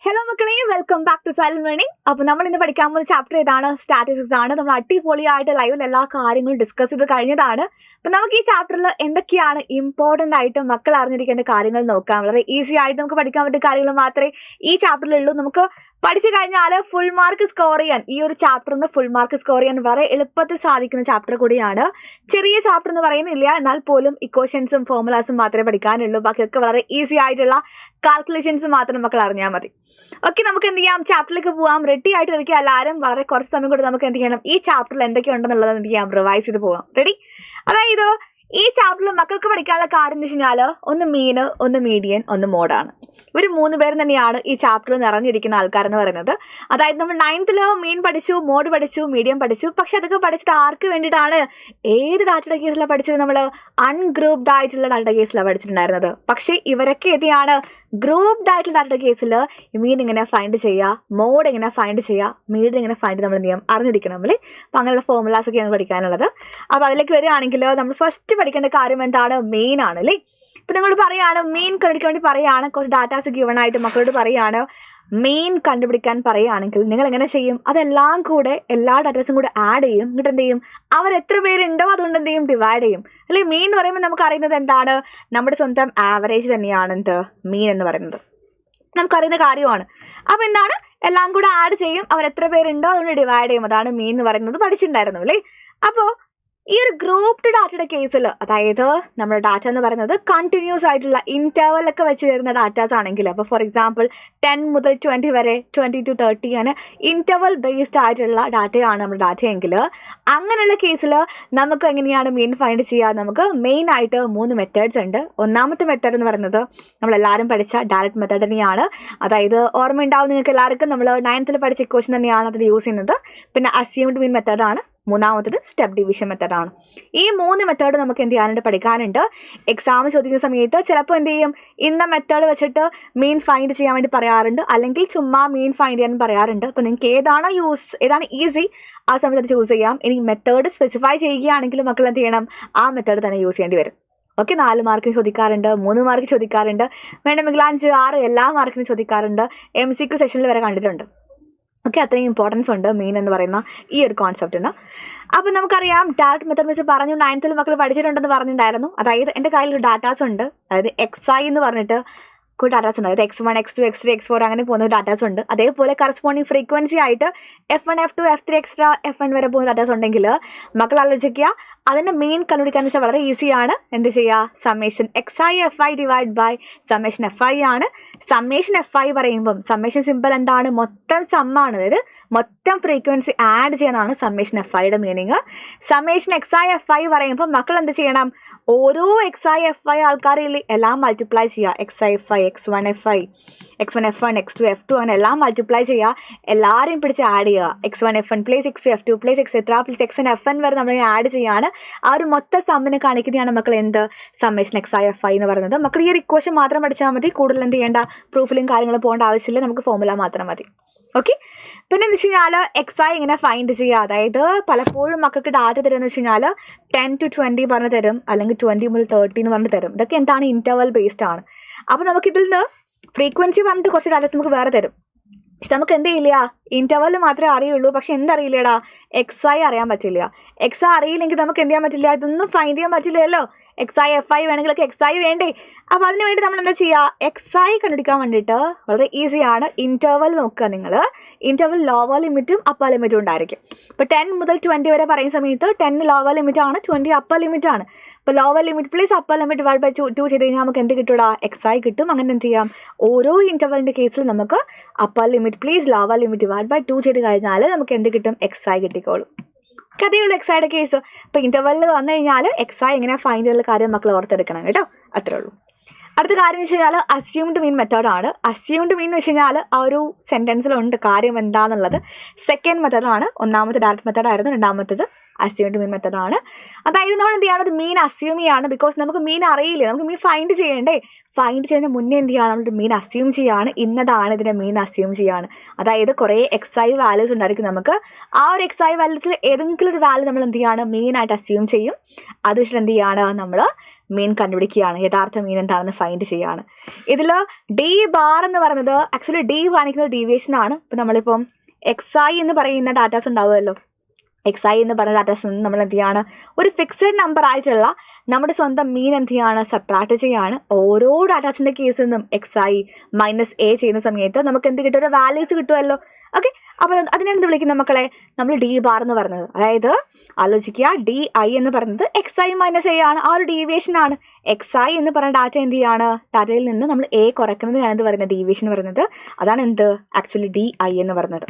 Hello മക്കളെ, welcome back to silent learning. അപ്പോൾ നമ്മൾ ഇന്ന് പഠിക്കാൻ പോകുന്ന ചാപ്റ്റർ ഏതാണ്? സ്റ്റാറ്റിസ്റ്റിക്സ് ആണ്. നമ്മൾ അടിപൊളിയായിട്ട് ലൈവിൽ എല്ലാ കാര്യങ്ങളും ഡിസ്കസ് ചെയ്ത് കഴിഞ്ഞതാണ്. അപ്പോൾ നമുക്ക് ഈ ചാപ്റ്ററിൽ എന്തൊക്കെയാണ് ഇമ്പോർട്ടൻ്റ് ആയിട്ട് മക്കൾ അറിഞ്ഞിരിക്കേണ്ട കാര്യങ്ങൾ നോക്കാം. വളരെ ഈസി ആയിട്ട് നമുക്ക് പഠിക്കാൻ പറ്റിയ കാര്യങ്ങൾ മാത്രമേ ഈ ചാപ്റ്ററിലുള്ളൂ. നമുക്ക് പഠിച്ചു കഴിഞ്ഞാൽ ഫുൾ മാർക്ക് സ്കോർ ചെയ്യാൻ, ഈ ഒരു ചാപ്റ്ററിൽ നിന്ന് ഫുൾ മാർക്ക് സ്കോർ ചെയ്യാൻ വളരെ എളുപ്പത്തിൽ സാധിക്കുന്ന ചാപ്റ്റർ കൂടിയാണ്. ചെറിയ ചാപ്റ്റർ എന്ന് പറയുന്നില്ല, എന്നാൽ പോലും ഇക്വേഷൻസും ഫോർമുലാസും മാത്രമേ പഠിക്കാനുള്ളൂ. ബാക്കിയൊക്കെ വളരെ ഈസി ആയിട്ടുള്ള കാൽക്കുലേഷൻസ് മാത്രം മക്കൾ അറിഞ്ഞാൽ മതി. ഓക്കെ, നമുക്ക് എന്ത് ചെയ്യാം, ചാപ്റ്ററിലേക്ക് പോകാം. റെഡി ആയിട്ട് ഇരിക്കുക എല്ലാവരും. വളരെ കുറച്ച് സമയം കൊണ്ട് നമുക്ക് എന്ത് ചെയ്യണം, ഈ ചാപ്റ്ററിൽ എന്തൊക്കെയുണ്ടെന്നുള്ളത് എന്ത് ചെയ്യാം, റിവൈസ് ചെയ്ത് പോകാം. റെഡി? അതായത് ഈ ചാപ്റ്ററിൽ മക്കൾക്ക് പഠിക്കാനുള്ള കാര്യം എന്ന് വെച്ച് കഴിഞ്ഞാൽ ഒന്ന് മീൻ, ഒന്ന് മീഡിയൻ, ഒന്ന് മോഡാണ്. ഇവർ 3 പേരും തന്നെയാണ് ഈ ചാപ്റ്ററിൽ നിറഞ്ഞിരിക്കുന്ന ആൾക്കാരെന്ന് പറയുന്നത്. അതായത് നമ്മൾ 9th മീൻ പഠിച്ചു, മോഡ് പഠിച്ചു, മീഡിയം പഠിച്ചു. പക്ഷെ അതൊക്കെ പഠിച്ചിട്ട് ആർക്ക് വേണ്ടിയിട്ടാണ്? ഏത് ഡാറ്റ കേസിലാണ് പഠിച്ചത്? നമ്മൾ അൺഗ്രൂപ്ഡ് ആയിട്ടുള്ള ഡാറ്റ കേസിലാണ് പഠിച്ചിട്ടുണ്ടായിരുന്നത്. പക്ഷേ ഇവരൊക്കെ ഏതാണ്? ഗ്രൂപ്ഡ് ആയിട്ടുള്ള ഡാറ്റ കേസിൽ മീൻ എങ്ങനെ ഫൈൻഡ് ചെയ്യുക, മോഡ് എങ്ങനെ ഫൈൻഡ് ചെയ്യുക, മീഡിയം എങ്ങനെ ഫൈൻഡ് നമ്മൾ നിയമം അറിഞ്ഞിരിക്കണം അല്ലേ. അപ്പം അങ്ങനെയുള്ള ഫോർമുലാസ് ഒക്കെയാണ് പഠിക്കാനുള്ളത്. അപ്പോൾ അതിലേക്ക് വരികയാണെങ്കിൽ നമ്മൾ ഫസ്റ്റ് പഠിക്കേണ്ട കാര്യം എന്താണ്? മെയിൻ ആണ് അല്ലേ. ഇപ്പം നിങ്ങൾ പറയുകയാണ് മെയിൻ കണ്ടുപിടിക്കാൻ വേണ്ടി പറയുകയാണ്, കുറച്ച് ഡാറ്റാസ് ഗിവൺ ആയിട്ട് മക്കളോട് പറയുകയാണ് മെയിൻ കണ്ടുപിടിക്കാൻ പറയുകയാണെങ്കിൽ നിങ്ങൾ എങ്ങനെ ചെയ്യും? അതെല്ലാം കൂടെ എല്ലാ ഡാറ്റാസും കൂടെ ആഡ് ചെയ്യും. എന്നിട്ട് എന്ത് ചെയ്യും? അവർ എത്ര പേരുണ്ടോ അതുകൊണ്ട് എന്ത് ചെയ്യും? ഡിവൈഡ് ചെയ്യും അല്ലെ. മെയിൻ എന്ന് പറയുമ്പോൾ നമുക്ക് അറിയുന്നത് എന്താണ്? നമ്മുടെ സ്വന്തം ആവറേജ് തന്നെയാണ് എന്ത് മെയിൻ എന്ന് പറയുന്നത്, നമുക്കറിയുന്ന കാര്യമാണ്. അപ്പം എന്താണ്? എല്ലാം കൂടെ ആഡ് ചെയ്യും, അവർ എത്ര പേരുണ്ടോ അതുകൊണ്ട് ഡിവൈഡ് ചെയ്യും. അതാണ് മെയിൻ എന്ന് പറയുന്നത്. പഠിച്ചിട്ടുണ്ടായിരുന്നു അല്ലേ. അപ്പോൾ ഈ ഒരു ഗ്രൂപ്പ്ഡ് ഡാറ്റയുടെ കേസിൽ, അതായത് നമ്മുടെ ഡാറ്റ എന്ന് പറയുന്നത് കണ്ടിന്യൂസ് ആയിട്ടുള്ള ഇന്റർവലൊക്കെ വെച്ച് തരുന്ന ഡാറ്റാസ് ആണെങ്കിൽ, അപ്പോൾ ഫോർ എക്സാമ്പിൾ 10 മുതൽ 20 വരെ, 20 to 30 അങ്ങനെ ഇന്റർവൽ ബേസ്ഡ് ആയിട്ടുള്ള ഡാറ്റയാണ് നമ്മുടെ ഡാറ്റയെങ്കിൽ, അങ്ങനെയുള്ള കേസിൽ നമുക്ക് എങ്ങനെയാണ് മീൻ ഫൈൻഡ് ചെയ്യുക? നമുക്ക് മെയിൻ ആയിട്ട് 3 മെത്തേഡ്സ് ഉണ്ട്. ഒന്നാമത്തെ മെത്തേഡ് എന്ന് പറയുന്നത് നമ്മളെല്ലാവരും പഠിച്ച ഡയറക്റ്റ് മെത്തേഡ് തന്നെയാണ്. അതായത് ഓർമ്മ ഉണ്ടാവും നിങ്ങൾക്ക് എല്ലാവർക്കും, നമ്മൾ 9th പഠിച്ച ഇക്വേഷൻ തന്നെയാണ് അതിൽ യൂസ് ചെയ്യുന്നത്. പിന്നെ അസ്യൂംഡ് മീൻ മെത്തേഡാണ്. മൂന്നാമത്തത് സ്റ്റെപ്പ് ഡിവിഷൻ മെത്തേഡാണ്. ഈ 3 മെത്തേഡ് നമുക്ക് എന്ത് ചെയ്യാനുണ്ട്? പഠിക്കാനുണ്ട്. എക്സാം ചോദിക്കുന്ന സമയത്ത് ചിലപ്പോൾ എന്ത് ചെയ്യും, ഇന്ന മെത്തേഡ് വെച്ചിട്ട് മീൻ ഫൈൻഡ് ചെയ്യാൻ വേണ്ടി പറയാറുണ്ട്, അല്ലെങ്കിൽ ചുമ്മാ മീൻ ഫൈൻഡ് ചെയ്യാൻ പറയാറുണ്ട്. അപ്പോൾ നിങ്ങൾക്ക് ഏതാണ് ഈസി ആ സമയത്ത് അത് ചൂസ് ചെയ്യാം. ഇനി മെത്തേഡ് സ്പെസിഫൈ ചെയ്യുകയാണെങ്കിൽ മക്കൾ എന്ത് ചെയ്യണം? ആ മെത്തേഡ് തന്നെ യൂസ് ചെയ്യേണ്ടി വരും. ഓക്കെ, 4 മാർക്കിന് ചോദിക്കാറുണ്ട്, 3 മാർക്ക് ചോദിക്കാറുണ്ട്, വേണമെങ്കിൽ 5, 6 എല്ലാ മാർക്കിനും ചോദിക്കാറുണ്ട്. MCQ സെഷനിൽ വരെ കണ്ടിട്ടുണ്ട്. ഓക്കെ, അത്രയും ഇമ്പോർട്ടൻസ് ഉണ്ട് മീൻ എന്ന് പറയുന്ന ഈ ഒരു കോൺസെപ്റ്റിന്. അപ്പം നമുക്കറിയാം ഡയറക്റ്റ് മെത്തേഡ് വെച്ച് പറഞ്ഞു 9th മക്കൾ പഠിച്ചിട്ടുണ്ടെന്ന് പറഞ്ഞിട്ടുണ്ടായിരുന്നു. അതായത് എൻ്റെ കയ്യിൽ ഒരു ഡാറ്റാസ് ഉണ്ട്, അതായത് XI എന്ന് പറഞ്ഞിട്ട് ഡാറ്റാസ് ഉണ്ട്. അതായത് X1, X2, X3, X4 അങ്ങനെ പോകുന്ന ഡാറ്റാസ് ഉണ്ട്. അതേപോലെ കറസ്പോണ്ടിങ് ഫ്രീക്വൻസി ആയിട്ട് F1, F2, F3 extra F1 വരെ പോകുന്ന ഡാറ്റാസ് ഉണ്ടെങ്കിൽ മക്കൾ ആലോചിക്കുക, അതിൻ്റെ മെയിൻ കണ്ടുപിടിക്കാന്ന് വെച്ചാൽ വളരെ ഈസിയാണ്. എന്ത് ചെയ്യുക? Summation XI FI divide by summation FI ആണ്. സമ്മേഷൻ FI പറയുമ്പം സമ്മേഷൻ സിമ്പിൾ എന്താണ്? മൊത്തം സമ്മാണ്. അതായത് മൊത്തം ഫ്രീക്വൻസി ആഡ് ചെയ്യുന്നതാണ് സമ്മേഷൻ FIയുടെ മീനിങ്. സമ്മേഷൻ XI FI പറയുമ്പോൾ മക്കൾ എന്ത് ചെയ്യണം? ഓരോ XI FI ആൾക്കാരിൽ എല്ലാം മൾട്ടിപ്ലൈ ചെയ്യുക. XI FI, X1 FI, X1 F1, X2 F2 അങ്ങനെ എല്ലാം മൾട്ടിപ്ലൈ ചെയ്യുക. എല്ലാവരെയും പിടിച്ച് ആഡ് ചെയ്യുക. X1 F1 place X2 F2 place et cetera place Xn Fn വരെ നമ്മൾ ആഡ് ചെയ്യുകയാണ്. ആ ഒരു മൊത്തം സമ്മിനെ കാണിക്കുന്നതാണ് മക്കൾ എന്ത്? സമ്മേഷൻ XI FI എന്ന് പറയുന്നത്. മക്കൾ ഈ ഒരു ഇക്വേഷൻ മാത്രം പഠിച്ചാൽ മതി. കൂടുതൽ എന്ത് ചെയ്യേണ്ട? പ്രൂഫിലും കാര്യങ്ങളും പോകേണ്ട ആവശ്യമില്ല. നമുക്ക് ഫോർമുല മാത്രം മതി. ഓക്കെ, പിന്നെ എന്ന് വെച്ച് കഴിഞ്ഞാൽ XI എങ്ങനെ ഫൈൻഡ് ചെയ്യുക? അതായത് പലപ്പോഴും മക്കൾക്ക് ഡാറ്റ തരുമെന്ന് വെച്ച് കഴിഞ്ഞാൽ 10 to 20 പറഞ്ഞ് തരും, അല്ലെങ്കിൽ 20 മുതൽ 30 എന്ന് പറഞ്ഞ് തരും. ഇതൊക്കെ എന്താണ്? ഇന്റർവൽ ബേസ്ഡ് ആണ്. അപ്പോൾ നമുക്കിതിൽ നിന്ന് ഫ്രീക്വൻസി പറഞ്ഞിട്ട് കുറച്ച് ഡാറ്റാസ് നമുക്ക് വേറെ തരും. പക്ഷെ നമുക്ക് എന്ത് ചെയ്യില്ല? ഇന്റർവൽ മാത്രമേ അറിയുള്ളൂ. പക്ഷെ എന്തറിയില്ലടാ? XI അറിയാൻ പറ്റില്ല. XI അറിയില്ലെങ്കിൽ നമുക്ക് എന്ത് ചെയ്യാൻ പറ്റില്ല? ഇതൊന്നും ഫൈൻഡ് ചെയ്യാൻ പറ്റില്ലല്ലോ. XI FI വേണമെങ്കിലൊക്കെ XI വേണ്ടേ? അപ്പോൾ അതിന് വേണ്ടി നമ്മൾ എന്താ ചെയ്യുക? XI കണ്ടുപിടിക്കാൻ വേണ്ടിയിട്ട് വളരെ ഈസിയാണ്. ഇന്റർവൽ നോക്കുക നിങ്ങൾ. ഇന്റർവൽ ലോവർ ലിമിറ്റും അപ്പർ ലിമിറ്റും ഉണ്ടായിരിക്കും. ഇപ്പോൾ 10 മുതൽ 20 വരെ പറയുന്ന സമയത്ത് 10 ലോവർ ലിമിറ്റ് ആണ്, 20 അപ്പർ ലിമിറ്റ് ആണ്. അപ്പോൾ lower limit plus upper limit divide by 2 ചെയ്ത് കഴിഞ്ഞാൽ നമുക്ക് എന്ത് കിട്ടൂടാ? XI കിട്ടും. അങ്ങനെ എന്ത് ചെയ്യാം? ഓരോ ഇന്റർവലിൻ്റെ കേസിൽ നമുക്ക് upper limit plus lower limit divide by 2 ചെയ്ത് കഴിഞ്ഞാൽ നമുക്ക് എന്ത് കിട്ടും? XI കിട്ടിക്കോളും. കഥയുള്ള XIയുടെ കേസ്. ഇപ്പോൾ ഇന്റർവെല്ലിൽ വന്നു കഴിഞ്ഞാൽ XI എങ്ങനെ ഫൈൻഡ് ചെയ്യുന്ന കാര്യം മക്കൾ ഓർത്തെടുക്കണം കേട്ടോ. അത്രേ ഉള്ളൂ. അടുത്ത കാര്യം എന്ന് വെച്ച് കഴിഞ്ഞാൽ അസ്യൂംഡ് മീൻ മെത്തേഡാണ്. അസ്യൂംഡ് മീൻ എന്ന് വെച്ച് കഴിഞ്ഞാൽ ആ ഒരു സെൻറ്റൻസിലുണ്ട് കാര്യം എന്താണെന്നുള്ളത്. സെക്കൻഡ് മെത്തേഡാണ്. ഒന്നാമത്തെ ഡയറക്റ്റ് മെത്തേഡായിരുന്നു, രണ്ടാമത്തേത് അസ്യൂംഡ് മീൻ മെത്തേഡാണ്. അതായത് നമ്മൾ എന്ത് ചെയ്യണം? ഒരു മീൻ അസ്യൂം ചെയ്യാണ്. ബിക്കോസ് നമുക്ക് മീൻ അറിയില്ല, നമുക്ക് മീൻ ഫൈൻഡ് ചെയ്യണ്ടേ. ഫൈൻഡ് ചെയ്യുന്നതിന് മുന്നേ എന്ത് ചെയ്യണം? നമ്മൾ മീൻ അസ്യൂം ചെയ്യാണ്. ഇന്നതാണ് ഇതിൻ്റെ മീൻ അസ്യൂം ചെയ്യാണ്. അതായത് കുറേ XI വാല്യൂസ് ഉണ്ടായിരിക്കും. നമുക്ക് ആ ഒരു XI വാല്യൂസിൽ ഏതെങ്കിലും ഒരു വാല്യൂ നമ്മൾ എന്ത് ചെയ്യാണ്? മെയിനായിട്ട് അസ്യൂം ചെയ്യും. അത് വെച്ചിട്ട് എന്ത് ചെയ്യാണ്? നമ്മൾ മീൻ കണ്ടുപിടിക്കുകയാണ്, യഥാർത്ഥ മീൻ എന്താണെന്ന് ഫൈൻഡ് ചെയ്യുകയാണ്. ഇതിൽ ഡി ബാർ എന്ന് പറയുന്നത് ആക്ച്വലി ഡി കാണിക്കുന്നത് ഡീവിയേഷൻ ആണ്. ഇപ്പം നമ്മളിപ്പം XI എന്ന് പറയുന്ന ഡാറ്റാസ് ഉണ്ടാവുമല്ലോ, XI എന്ന് പറയുന്ന ഡാറ്റാസ് നിന്ന് നമ്മൾ എന്ത് ചെയ്യാണ്, ഒരു ഫിക്സഡ് നമ്പർ ആയിട്ടുള്ള നമ്മുടെ സ്വന്തം മീൻ എന്ത് ചെയ്യാണ്, സബ്ട്രാക്ട് ചെയ്യാണ്. ഓരോ ഡാറ്റാസിൻ്റെ കേസിൽ നിന്നും XI - A ചെയ്യുന്ന സമയത്ത് നമുക്ക് എന്ത് കിട്ടും, ഒരു വാല്യൂസ് കിട്ടുമല്ലോ. ഓക്കെ, അപ്പോൾ അതിനെ എന്ത് വിളിക്കുന്ന മക്കളെ, നമ്മൾ ഡി ബാർ എന്ന് പറയുന്നത്. അതായത് ആലോചിക്കുക, DI എന്ന് പറയുന്നത് XI - A ആണ്, ആ ഒരു ഡീവിയേഷൻ ആണ്. XI എന്ന് പറയുന്ന ഡാറ്റ എന്ത് ചെയ്യാണ്, ഡാറ്റയിൽ നിന്ന് നമ്മൾ A കുറയ്ക്കുന്നതിനാണ് എന്ത് പറയുന്നത്, ഡീവിയേഷൻ എന്ന് പറയുന്നത്. അതാണ് എന്ത് ആക്ച്വലി DI എന്ന് പറയുന്നത്.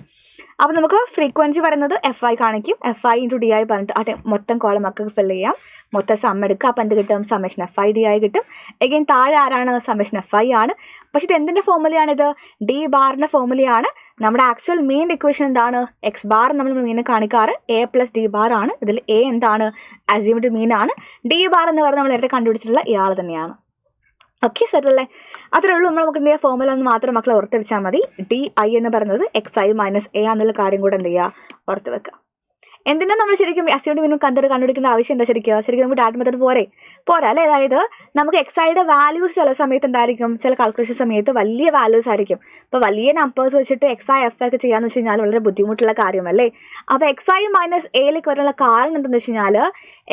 അപ്പോൾ നമുക്ക് ഫ്രീക്വൻസി പറയുന്നത് FI കാണിക്കും. FI × DI പറഞ്ഞിട്ട് മൊത്തം കോളം മക്കൾക്ക് ഫില്ല് ചെയ്യാം. മൊത്തം സം എടുക്കുക, അപ്പം എന്ത് കിട്ടും, സമ്മേഷൻ FI DI കിട്ടും. എഗെയിൻ താഴെ ആരാണ്, സമ്മേഷൻ FI ആണ്. പക്ഷെ ഇത് എന്തിൻ്റെ ഫോർമുലയാണിത്, ഡി ബാറിൻ്റെ ഫോർമുലയാണ്. നമ്മുടെ ആക്ച്വൽ മെയിൻ ഇക്വേഷൻ എന്താണ്, X ബാർ നമ്മൾ മീനെ കാണിക്കാറ് A + D ബാർ ആണ്. ഇതിൽ A എന്താണ്, അസ്യൂംഡ് മീൻ ആണ്. ഡി ബാർ എന്ന് പറഞ്ഞാൽ നമ്മൾ നേരത്തെ കണ്ടുപിടിച്ചിട്ടുള്ള ഇയാൾ തന്നെയാണ്. ഓക്കെ, സെറ്റ് അല്ലേ? അത്രേ ഉള്ളൂ. നമുക്ക് എന്ത് ചെയ്യുക, ഫോർമുല ഒന്ന് മാത്രം മക്കളെ ഓർത്ത് വെച്ചാൽ മതി. DI എന്ന് പറയുന്നത് XI - A എന്നുള്ള കാര്യം കൂടെ എന്ത് ചെയ്യുക, ഓർത്ത് വെക്കുക. എന്തിനാ നമ്മൾ ശരിക്കും അസ്യൂംഡ് മീൻ കണ്ടുപിടിക്കേണ്ട ആവശ്യം എന്താ, ശരിക്കും നമുക്ക് ഡാറ്റ മെത്തേഡ് പോരാ അല്ലേ? അതായത് നമുക്ക് XIയുടെ വാല്യൂസ് ചില സമയത്ത് എന്തായിരിക്കും, ചില കാൽക്കുലേഷൻ സമയത്ത് വലിയ വാല്യൂസ് ആയിരിക്കും. ഇപ്പോൾ വലിയ നമ്പേഴ്സ് വെച്ചിട്ട് XI FI ഒക്കെ ചെയ്യാന്ന് വെച്ച് കഴിഞ്ഞാൽ വളരെ ബുദ്ധിമുട്ടുള്ള കാര്യമല്ലേ. അപ്പോൾ XI - Aയിലേക്ക് വരാനുള്ള കാരണം എന്താണെന്ന് വെച്ച് കഴിഞ്ഞാൽ,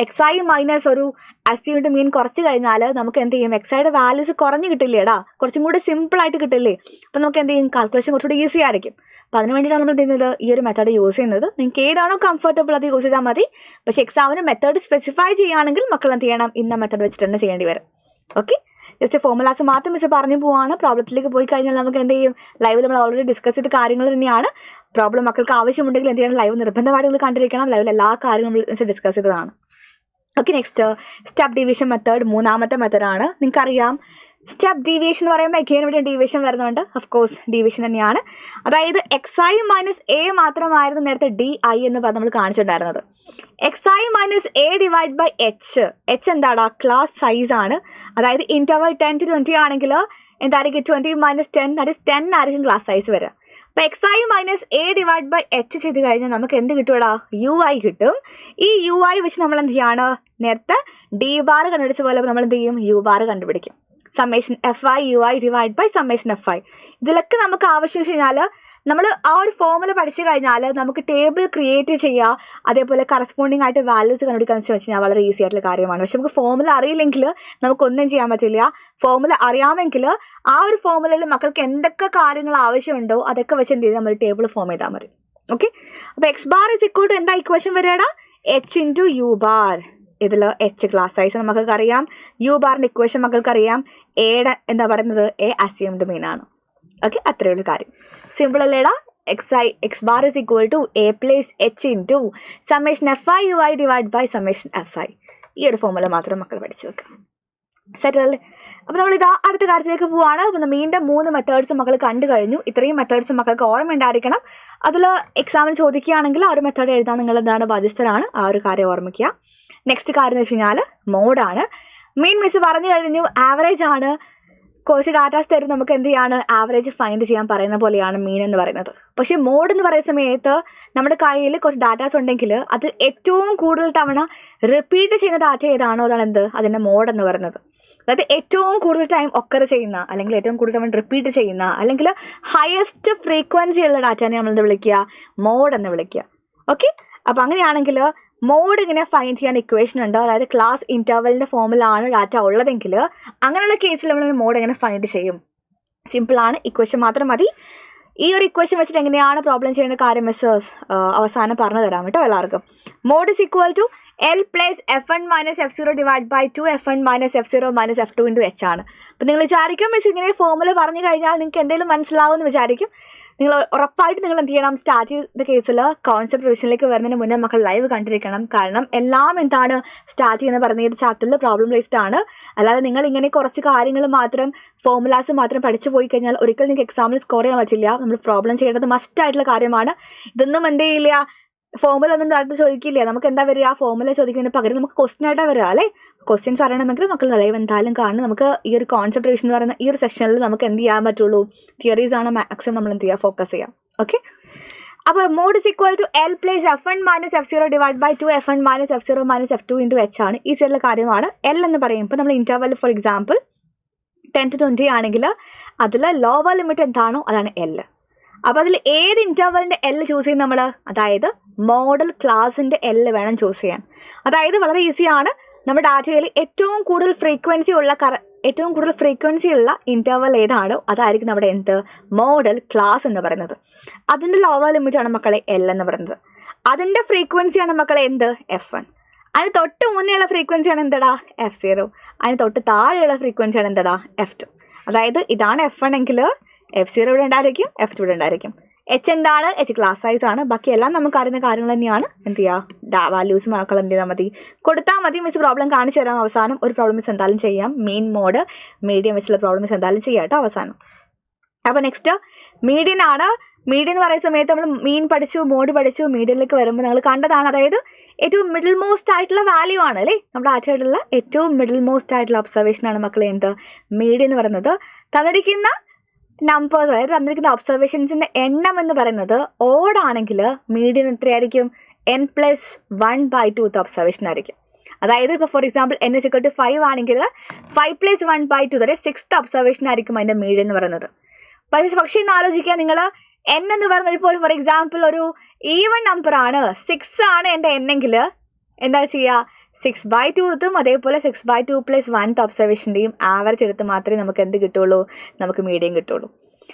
XI - ഒരു അസ്യൂംഡ് മീൻ കുറച്ച് കഴിഞ്ഞാൽ നമുക്ക് എന്ത് ചെയ്യും, XIയുടെ വാല്യൂസ് കുറഞ്ഞ് കിട്ടില്ലേടാ, കുറച്ചും കൂടി സിമ്പിളായിട്ട് കിട്ടില്ലേ. അപ്പോൾ നമുക്ക് എന്ത് ചെയ്യും, കാൽക്കുലേഷൻ കുറച്ചുകൂടി ഈസി ആയിരിക്കും. അപ്പോൾ അതിന് വേണ്ടിയിട്ടാണ് നമ്മൾ എന്ത് ചെയ്യുന്നത്, ഈ ഒരു മെത്തേഡ് യൂസ് ചെയ്യുന്നത്. നിങ്ങൾക്ക് ഏതാണോ കംഫർട്ടബിൾ അത് യൂസ് ചെയ്താൽ മതി. പക്ഷേ എക്സാമിന് മെത്തേഡ് സ്പെസിഫൈ ചെയ്യുകയാണെങ്കിൽ മക്കൾ എന്ത് ചെയ്യണം, ഇന്ന മെത്തേഡ് വെച്ചിട്ട് തന്നെ ചെയ്യേണ്ടി വരും. ഓക്കെ, ജസ്റ്റ് ഫോർമുലാസ് മാത്രം മിസ് പറഞ്ഞു പോവാണ്. പ്രോബ്ലത്തിലേക്ക് പോയി കഴിഞ്ഞാൽ നമുക്ക് എന്ത് ചെയ്യും, ലൈവിൽ നമ്മൾ ഓൾറെഡി ഡിസ്കസ് ചെയ്ത കാര്യങ്ങൾ തന്നെയാണ്. പ്രോബ്ലം മക്കൾക്ക് ആവശ്യമുണ്ടെങ്കിൽ എന്ത് ചെയ്യണം, ലൈവ് നിർബന്ധമായിട്ട് നിങ്ങൾ കണ്ടിരിക്കണം. ലൈവിൽ എല്ലാ കാര്യങ്ങളും ഡിസ്കസ് ചെയ്തതാണ്. Okay, next step division method, മൂന്നാമത്തെ മെത്തേഡാണ്. നിങ്ങൾക്കറിയാം സ്റ്റെപ്പ് ഡീവിയേഷൻ എന്ന് പറയുമ്പോൾ എഗെയിൻ ഇവിടെ ഡീവിയേഷൻ വരുന്നുണ്ട്. ഓഫ് കോഴ്സ് ഡീവിയേഷൻ തന്നെയാണ്. അതായത് XI - A മാത്രമായിരുന്നു നേരത്തെ DI എന്ന് നമ്മൾ കാണിച്ചിട്ടുണ്ടായിരുന്നത്. XI - A / H എന്താടാ, ക്ലാസ് സൈസ് ആണ്. അതായത് ഇൻ്റർവൽ 10 to 20 ആണെങ്കിൽ എന്തായിരിക്കും, 20 - 10 that is 10 ആയിരിക്കും ക്ലാസ് സൈസ് വരിക. അപ്പോൾ XI - A / H ചെയ്ത് കഴിഞ്ഞാൽ നമുക്ക് എന്ത് കിട്ടുമടാ, UI കിട്ടും. ഈ UI വെച്ച് നമ്മൾ എന്ത് ചെയ്യാണ്, നേരത്തെ D ബാർ കണ്ടുപിടിച്ച പോലെ നമ്മൾ എന്ത് ചെയ്യും, U ബാർ കണ്ടുപിടിക്കും. Summation FI UI / summation FI. ഇതിലൊക്കെ നമുക്ക് ആവശ്യം വെച്ച് കഴിഞ്ഞാൽ നമ്മൾ ആ ഒരു ഫോർമുല പഠിച്ചു കഴിഞ്ഞാൽ നമുക്ക് ടേബിൾ ക്രിയേറ്റ് ചെയ്യുക, അതേപോലെ കറസ്പോണ്ടിങ് ആയിട്ട് വാല്യൂസ് കണ്ടുപിടിക്കാന്ന് വെച്ച് കഴിഞ്ഞാൽ വളരെ ഈസി ആയിട്ടുള്ള കാര്യമാണ്. പക്ഷെ നമുക്ക് ഫോർമുല അറിയില്ലെങ്കിൽ നമുക്കൊന്നും ചെയ്യാൻ പറ്റില്ല. ഫോർമുല അറിയാമെങ്കിൽ ആ ഒരു ഫോർമുലയിൽ മക്കൾക്ക് എന്തൊക്കെ കാര്യങ്ങൾ ആവശ്യമുണ്ടോ അതൊക്കെ വെച്ച് എന്ത് ചെയ്താൽ നമ്മൾ ടേബിൾ ഫോം ചെയ്താൽ മതി. ഓക്കെ, അപ്പോൾ X ബാർ = എന്താ ഇക്വേഷൻ വരികടാ, H × U ബാർ. ഇതിൽ H ക്ലാസ് സൈസ് നമുക്കൊക്കെ അറിയാം, U ബാറിൻ്റെ ഇക്വേഷൻ മക്കൾക്ക് അറിയാം, എയുടെ എന്താ പറയുന്നത്, A അസ്യൂംഡ് മീൻ ആണ്. ഓക്കെ, അത്രയേ ഉള്ളൂ കാര്യം. സിമ്പിൾ അല്ലേടാ. X bar = A + H × summation FI UI / summation FI. ഈ ഒരു ഫോർമുല മാത്രം മക്കൾ പഠിച്ചു വെക്കാം. സെറ്റ് അല്ലേ? അപ്പോൾ നമ്മളിതാ അടുത്ത കാര്യത്തിലേക്ക് പോവാണ്. അപ്പോൾ മീൻ്റെ 3 മെത്തേഡ്സ് മക്കൾ കണ്ടു കഴിഞ്ഞു. ഇത്രയും മെത്തേഡ്സ് മക്കൾക്ക് ഓർമ്മ ഉണ്ടായിരിക്കണം. അതിൽ എക്സാമിന് ചോദിക്കുകയാണെങ്കിൽ ആ ഒരു മെത്തേഡ് എഴുതാൻ നിങ്ങൾ എന്താണ് ബാധ്യസ്ഥരാണ്, ആ ഒരു കാര്യം ഓർമ്മിക്കുക. നെക്സ്റ്റ് കാര്യം എന്ന് വെച്ച് കഴിഞ്ഞാൽ മോഡാണ്. മീൻ മിസ് പറഞ്ഞു കഴിഞ്ഞു, ആവറേജ് ആണ്. കുറച്ച് ഡാറ്റാസ് തരും, നമുക്ക് എന്ത് ചെയ്യാണ്, ആവറേജ് ഫൈൻഡ് ചെയ്യാൻ പറയുന്ന പോലെയാണ് മീൻ എന്ന് പറയുന്നത്. പക്ഷേ മോഡ് എന്ന് പറയുന്ന സമയത്ത് നമ്മുടെ കയ്യിൽ കുറച്ച് ഡാറ്റാസ് ഉണ്ടെങ്കിൽ അത് ഏറ്റവും കൂടുതൽ തവണ റിപ്പീറ്റ് ചെയ്യുന്ന ഡാറ്റ ഏതാണോ അതാണ് എന്ത്, അതിൻ്റെ മോഡ് എന്ന് പറയുന്നത്. അതായത് ഏറ്റവും കൂടുതൽ ടൈം ഒക്കർ ചെയ്യുന്ന, അല്ലെങ്കിൽ ഏറ്റവും കൂടുതൽ തവണ റിപ്പീറ്റ് ചെയ്യുന്ന, അല്ലെങ്കിൽ ഹയസ്റ്റ് ഫ്രീക്വൻസി ഉള്ള ഡാറ്റാനെ നമ്മൾ എന്ത് വിളിക്കുക, മോഡ് എന്ന് വിളിക്കുക. ഓക്കെ, അപ്പോൾ അങ്ങനെയാണെങ്കിൽ മോഡ് ഇങ്ങനെ ഫൈൻഡ് ചെയ്യാൻ ഇക്വേഷൻ ഉണ്ട്. അതായത് ക്ലാസ് ഇൻ്റർവെലിൻ്റെ ഫോമിലാണ് ഡാറ്റ ഉള്ളതെങ്കിൽ അങ്ങനെയുള്ള കേസിൽ നമ്മൾ മോഡ് എങ്ങനെ ഫൈൻഡ് ചെയ്യും, സിമ്പിളാണ്, ഇക്വേഷൻ മാത്രം മതി. ഈ ഒരു ഇക്വേഷൻ വെച്ചിട്ട് എങ്ങനെയാണ് പ്രോബ്ലം ചെയ്യേണ്ട കാര്യം മിസ് അവസാനം പറഞ്ഞു തരാം കേട്ടോ എല്ലാവർക്കും. Mode = L + F1 - F0 / 2 F1 - F0 - F2 × H ആണ്. അപ്പോൾ നിങ്ങൾ വിചാരിക്കും മിസ് ഇങ്ങനെ ഫോർമുല പറഞ്ഞു കഴിഞ്ഞാൽ നിങ്ങൾക്ക് എന്തെങ്കിലും മനസ്സിലാവുമെന്ന് വിചാരിക്കും. നിങ്ങൾ ഉറപ്പായിട്ട് നിങ്ങൾ എന്ത് ചെയ്യണം, സ്റ്റാർട്ട് ചെയ്ത കേസിൽ കോൺസെപ്റ്റ് റിവിഷനിലേക്ക് വരുന്നതിന് മുന്നേ മക്കൾ ലൈവ് കണ്ടിരിക്കണം. കാരണം എല്ലാം എന്താണ് സ്റ്റാർട്ട് ചെയ്യുന്ന പറഞ്ഞ ഈ ചാപ്റ്ററിൽ പ്രോബ്ലം ബേസ്ഡ് ആണ്. അല്ലാതെ നിങ്ങൾ ഇങ്ങനെ കുറച്ച് കാര്യങ്ങൾ മാത്രം ഫോർമുലാസ് മാത്രം പഠിച്ചു പോയി കഴിഞ്ഞാൽ ഒരിക്കലും നിങ്ങൾക്ക് എക്സാമിൽ സ്കോർ ചെയ്യാൻ പറ്റില്ല. നമ്മൾ പ്രോബ്ലം ചെയ്യേണ്ടത് മസ്റ്റ് ആയിട്ടുള്ള കാര്യമാണ്. ഇതൊന്നും എന്ത് ചെയ്യില്ല, ഫോർമുല ഒന്നും ഡയറക്റ്റ് ചോദിക്കില്ല. നമുക്ക് എന്താ വരിക, ഫോർമുല ചോദിക്കുന്നതിന് പകരം നമുക്ക് ക്വസ്റ്റ്യൻ ആയിട്ടാണ് വരിക അല്ലേ. ക്വസ്റ്റ്യൻസ് അറിയണമെങ്കിൽ മക്കൾ ലൈവ് എന്തായാലും കാണും. നമുക്ക് ഈ ഒരു കോൺസെപ്റ്റ് റിവിഷൻ എന്ന് പറയുന്ന ഈ ഒരു സെക്ഷനിൽ നമുക്ക് എന്ത് ചെയ്യാൻ പറ്റുള്ളൂ, തിയറീസ് ആണ് മാക്സിമം നമ്മൾ എന്ത് ചെയ്യുക, ഫോക്കസ് ചെയ്യാം. ഓക്കെ, അപ്പോൾ mode is equal to L plus F1 minus F0 divide by 2 F1 minus F0 minus F2 into H ആണ്. ഈ ചെറിയ കാര്യമാണ്. എൽ എന്ന് പറയുമ്പോൾ നമ്മൾ ഇൻ്റർവൽ ഫോർ എക്സാമ്പിൾ 10 to 20 ആണെങ്കിൽ അതിൽ ലോവർ ലിമിറ്റ് എന്താണോ അതാണ് എൽ. അപ്പോൾ അതിൽ ഏത് ഇൻ്റർവലിൻ്റെ എൽ ചൂസ് ചെയ്യും നമ്മൾ? അതായത് മോഡൽ ക്ലാസിൻ്റെ എൽ വേണം ചൂസ് ചെയ്യാൻ. അതായത് വളരെ ഈസിയാണ്. നമ്മുടെ ഡാറ്റയിൽ ഏറ്റവും കൂടുതൽ ഫ്രീക്വൻസി ഉള്ള ഇൻ്റർവൽ ഏതാണോ അതായിരിക്കും നമ്മുടെ എന്ത് മോഡൽ ക്ലാസ് എന്ന് പറയുന്നത്. അതിൻ്റെ ലോവർ ലിമിറ്റാണ് മക്കളെ എൽ എന്ന് പറയുന്നത്. അതിൻ്റെ ഫ്രീക്വൻസിയാണ് മക്കളെ എന്ത് F1. അതിന് തൊട്ട് മുന്നേയുള്ള ഫ്രീക്വൻസിയാണ് എന്താടാ F0. അതിന് തൊട്ട് താഴെയുള്ള ഫ്രീക്വൻസിയാണ് എന്താടാ F2. അതായത് ഇതാണ് F1 എങ്കിൽ F0 ഇവിടെ ഉണ്ടായിരിക്കും, F2 ഇവിടെ ഉണ്ടായിരിക്കും. എച്ച് എന്താണ്? എച്ച് ക്ലാസ് സൈസ് ആണ്. ബാക്കി എല്ലാം നമുക്ക് അറിയുന്ന കാര്യങ്ങൾ തന്നെയാണ്. എന്ത് ചെയ്യുക? വാല്യൂസ് മക്കൾ എന്ത് ചെയ്താൽ മതി? കൊടുത്താൽ മതി. മിസ് പ്രോബ്ലം കാണിച്ചു തരാം അവസാനം. ഒരു പ്രോബ്ലം മിസ് എന്തായാലും ചെയ്യാം. മീൻ മോഡ് മീഡിയം വെച്ചുള്ള പ്രോബ്ലം മിസ് എന്തായാലും ചെയ്യാം കേട്ടോ അവസാനം. അപ്പോൾ നെക്സ്റ്റ് മീഡിയൻ ആണ്. മീഡിയൻ എന്ന് പറയുന്ന സമയത്ത് നമ്മൾ മീൻ പഠിച്ചു, മോഡ് പഠിച്ചു. മീഡിയനിലേക്ക് വരുമ്പോൾ നമ്മൾ കണ്ടതാണ്. അതായത് ഏറ്റവും മിഡിൽ മോസ്റ്റ് ആയിട്ടുള്ള വാല്യൂ ആണ് അല്ലേ നമ്മുടെ ആയിട്ടുള്ള ഏറ്റവും മിഡിൽ മോസ്റ്റ് ആയിട്ടുള്ള ഒബ്സർവേഷനാണ് മക്കളെ എന്ത് മീഡിയൻ എന്ന് പറയുന്നത്. തന്നിരിക്കുന്ന നമ്പേഴ്സ് അതായത് തന്നിരിക്കുന്ന ഒബ്സർവേഷൻസിൻ്റെ എണ്ണം എന്ന് പറയുന്നത് ഓടാണെങ്കിൽ മീഡിയൻ എത്രയായിരിക്കും? n+1/2 ഒബ്സർവേഷൻ ആയിരിക്കും. അതായത് ഇപ്പോൾ ഫോർ എക്സാമ്പിൾ n = 5 ആണെങ്കിൽ 5+1/2 വരെ 6th ഒബ്സർവേഷൻ ആയിരിക്കും അതിൻ്റെ മീഡിയൻ എന്ന് പറയുന്നത്. പക്ഷേ ഇന്ന് ആലോചിക്കുക നിങ്ങൾ n എന്ന് പറയുന്നത് ഇപ്പോൾ ഫോർ എക്സാമ്പിൾ ഒരു ഈവൻ നമ്പർ ആണ്. 6 ആണ് എൻ്റെ n എങ്കിൽ എന്താ ചെയ്യുക? 6/2 എടുത്തും അതേപോലെ 6/2 + 1th ഒബ്സർവേഷൻ്റെയും ആവറേജ് എടുത്ത് മാത്രമേ നമുക്ക് എന്ത് കിട്ടുള്ളൂ? നമുക്ക് മീഡിയം കിട്ടുള്ളൂ.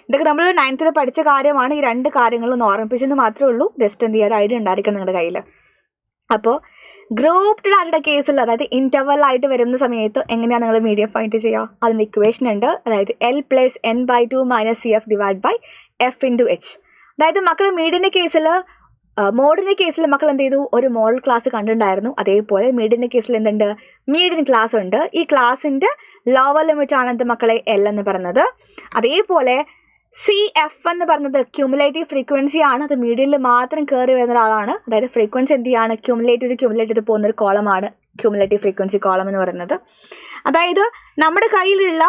ഇതൊക്കെ നമ്മൾ 9th പഠിച്ച കാര്യമാണ്. ഈ രണ്ട് കാര്യങ്ങളും ഓർമ്മിപ്പിച്ചെന്ന് മാത്രമേ ഉള്ളൂ. ജസ്റ്റ് എന്ത് ചെയ്യുക? ഒരു ഐഡിയ ഉണ്ടായിരിക്കണം നിങ്ങളുടെ കയ്യിൽ. അപ്പോൾ ഗ്രൂപ്പ്ഡ് ഡാറ്റയുടെ കേസിൽ അതായത് ഇൻ്റർവൽ ആയിട്ട് വരുന്ന സമയത്ത് എങ്ങനെയാണ് നിങ്ങൾ മീഡിയം ഫൈൻഡ് ചെയ്യുക? അതിന് ഇക്വേഷൻ ഉണ്ട്. അതായത് L + n/2 - CF divide by F × H. അതായത് മക്കൾ മീഡിയൻ്റെ കേസിൽ മോഡിൻ്റെ കേസിൽ മക്കൾ എന്ത് ചെയ്തു? ഒരു മോഡൽ ക്ലാസ് കണ്ടിട്ടുണ്ടായിരുന്നു. അതേപോലെ മീഡിയൻ്റെ കേസിൽ എന്തുണ്ട്? മീഡിയൻ ക്ലാസ് ഉണ്ട്. ഈ ക്ലാസിൻ്റെ ലോവർ ലിമിറ്റ് ആണ് എന്ത് മക്കളെ L എന്ന് പറയുന്നത്. അതേപോലെ CF എന്ന് പറയുന്നത് ക്യുമുലേറ്റീവ് ഫ്രീക്വൻസി ആണ്. അത് മീഡിയനിൽ മാത്രം കയറി വരുന്ന ഒരാളാണ്. അതായത് ഫ്രീക്വൻസി എന്ത് ചെയ്യാണ്? ക്യുമുലേറ്റ് ചെയ്ത് പോകുന്ന ഒരു കോളമാണ് ക്യുമുലേറ്റീവ് ഫ്രീക്വൻസി കോളം എന്ന് പറയുന്നത്. അതായത് നമ്മുടെ കയ്യിലുള്ള